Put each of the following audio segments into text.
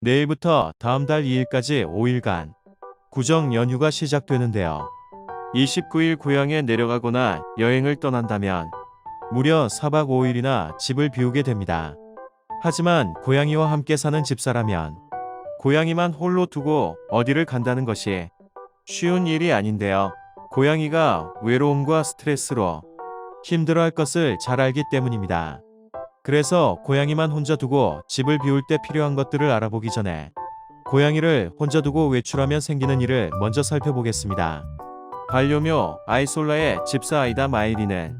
내일부터 다음 달 2일까지 5일간 구정 연휴가 시작되는데요. 29일 고향에 내려가거나 여행을 떠난다면 무려 4박 5일이나 집을 비우게 됩니다. 하지만 고양이와 함께 사는 집사라면 고양이만 홀로 두고 어디를 간다는 것이 쉬운 일이 아닌데요. 고양이가 외로움과 스트레스로 힘들어할 것을 잘 알기 때문입니다. 그래서 고양이만 혼자 두고 집을 비울 때 필요한 것들을 알아보기 전에 고양이를 혼자 두고 외출하면 생기는 일을 먼저 살펴보겠습니다. 반려묘 아이솔라의 집사 아이다 마이리는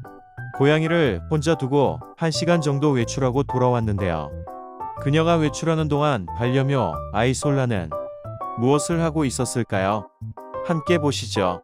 고양이를 혼자 두고 1시간 정도 외출하고 돌아왔는데요. 그녀가 외출하는 동안 반려묘 아이솔라는 무엇을 하고 있었을까요? 함께 보시죠.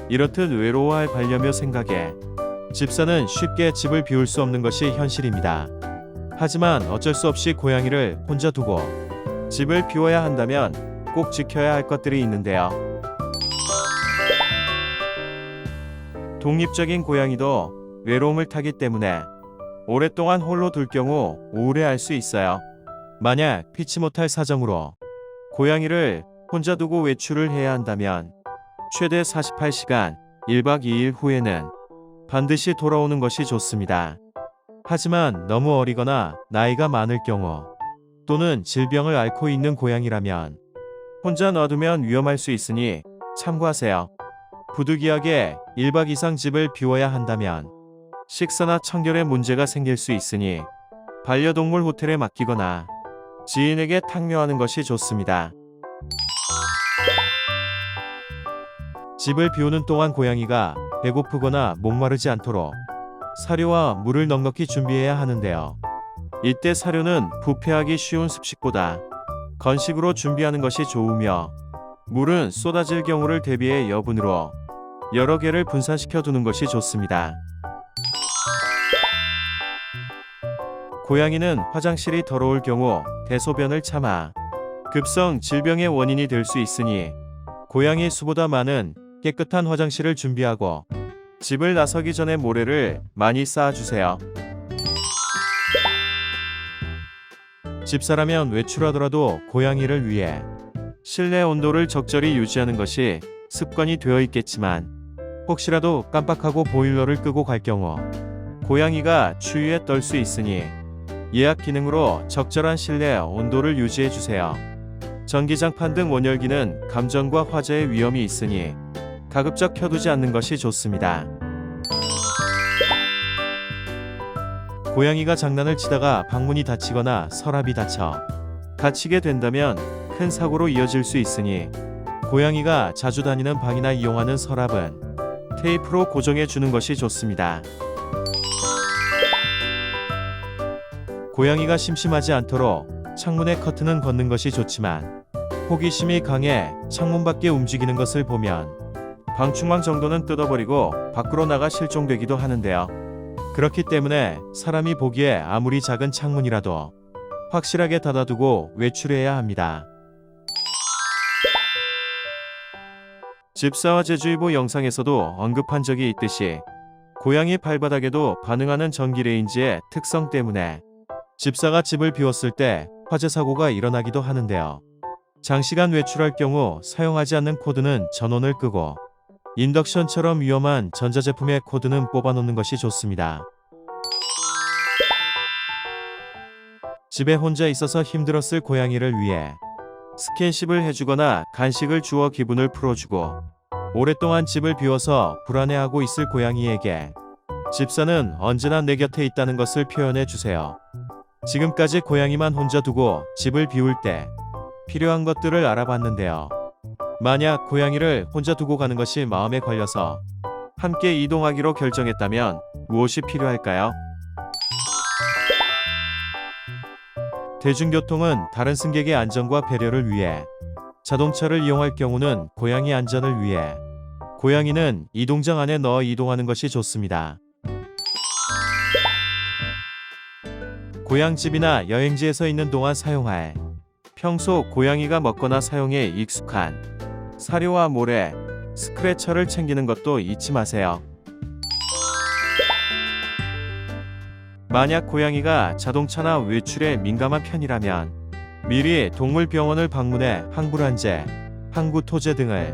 이렇듯 외로워할 반려묘 생각에 집사는 쉽게 집을 비울 수 없는 것이 현실입니다. 하지만 어쩔 수 없이 고양이를 혼자 두고 집을 비워야 한다면 꼭 지켜야 할 것들이 있는데요. 독립적인 고양이도 외로움을 타기 때문에 오랫동안 홀로 둘 경우 우울해할 수 있어요. 만약 피치 못할 사정으로 고양이를 혼자 두고 외출을 해야 한다면 최대 48시간 1박 2일 후에는 반드시 돌아오는 것이 좋습니다. 하지만 너무 어리거나 나이가 많을 경우 또는 질병을 앓고 있는 고양이라면 혼자 놔두면 위험할 수 있으니 참고하세요. 부득이하게 1박 이상 집을 비워야 한다면 식사나 청결에 문제가 생길 수 있으니 반려동물 호텔에 맡기거나 지인에게 탕묘하는 것이 좋습니다. 집을 비우는 동안 고양이가 배고프거나 목마르지 않도록 사료와 물을 넉넉히 준비해야 하는데요. 이때 사료는 부패하기 쉬운 습식보다 건식으로 준비하는 것이 좋으며 물은 쏟아질 경우를 대비해 여분으로 여러 개를 분산시켜 두는 것이 좋습니다. 고양이는 화장실이 더러울 경우 대소변을 참아 급성 질병의 원인이 될 수 있으니 고양이 수보다 많은 깨끗한 화장실을 준비하고 집을 나서기 전에 모래를 많이 쌓아주세요. 집사라면 외출하더라도 고양이를 위해 실내 온도를 적절히 유지하는 것이 습관이 되어 있겠지만 혹시라도 깜빡하고 보일러를 끄고 갈 경우 고양이가 추위에 떨 수 있으니 예약 기능으로 적절한 실내 온도를 유지해 주세요. 전기장판 등 온열기는 감전과 화재의 위험이 있으니 가급적 켜두지 않는 것이 좋습니다. 고양이가 장난을 치다가 방문이 닫히거나 서랍이 닫혀 갇히게 된다면 큰 사고로 이어질 수 있으니 고양이가 자주 다니는 방이나 이용하는 서랍은 테이프로 고정해 주는 것이 좋습니다. 고양이가 심심하지 않도록 창문에 커튼은 걷는 것이 좋지만 호기심이 강해 창문 밖에 움직이는 것을 보면 방충망 정도는 뜯어버리고 밖으로 나가 실종되기도 하는데요. 그렇기 때문에 사람이 보기에 아무리 작은 창문이라도 확실하게 닫아두고 외출해야 합니다. 집사와 제주일보 영상에서도 언급한 적이 있듯이 고양이 발바닥에도 반응하는 전기레인지의 특성 때문에 집사가 집을 비웠을 때 화재 사고가 일어나기도 하는데요. 장시간 외출할 경우 사용하지 않는 코드는 전원을 끄고 인덕션처럼 위험한 전자제품의 코드는 뽑아놓는 것이 좋습니다. 집에 혼자 있어서 힘들었을 고양이를 위해 스킨십을 해주거나 간식을 주어 기분을 풀어주고, 오랫동안 집을 비워서 불안해하고 있을 고양이에게 집사는 언제나 내 곁에 있다는 것을 표현해 주세요. 지금까지 고양이만 혼자 두고 집을 비울 때 필요한 것들을 알아봤는데요. 만약 고양이를 혼자 두고 가는 것이 마음에 걸려서 함께 이동하기로 결정했다면 무엇이 필요할까요? 대중교통은 다른 승객의 안전과 배려를 위해, 자동차를 이용할 경우는 고양이 안전을 위해 고양이는 이동장 안에 넣어 이동하는 것이 좋습니다. 고향집이나 여행지에서 있는 동안 사용할, 평소 고양이가 먹거나 사용해 익숙한 사료와 모래, 스크래처를 챙기는 것도 잊지 마세요. 만약 고양이가 자동차나 외출에 민감한 편이라면 미리 동물병원을 방문해 항불안제, 항구토제 등을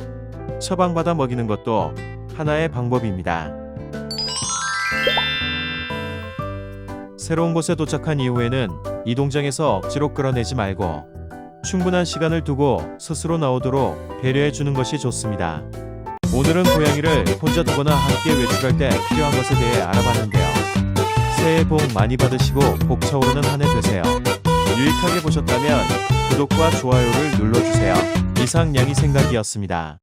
처방받아 먹이는 것도 하나의 방법입니다. 새로운 곳에 도착한 이후에는 이동장에서 억지로 끌어내지 말고 충분한 시간을 두고 스스로 나오도록 배려해 주는 것이 좋습니다. 오늘은 고양이를 혼자 두거나 함께 외출할 때 필요한 것에 대해 알아봤는데요. 새해 복 많이 받으시고 복 차오르는 한 해 되세요. 유익하게 보셨다면 구독과 좋아요를 눌러주세요. 이상 양이생각이었습니다.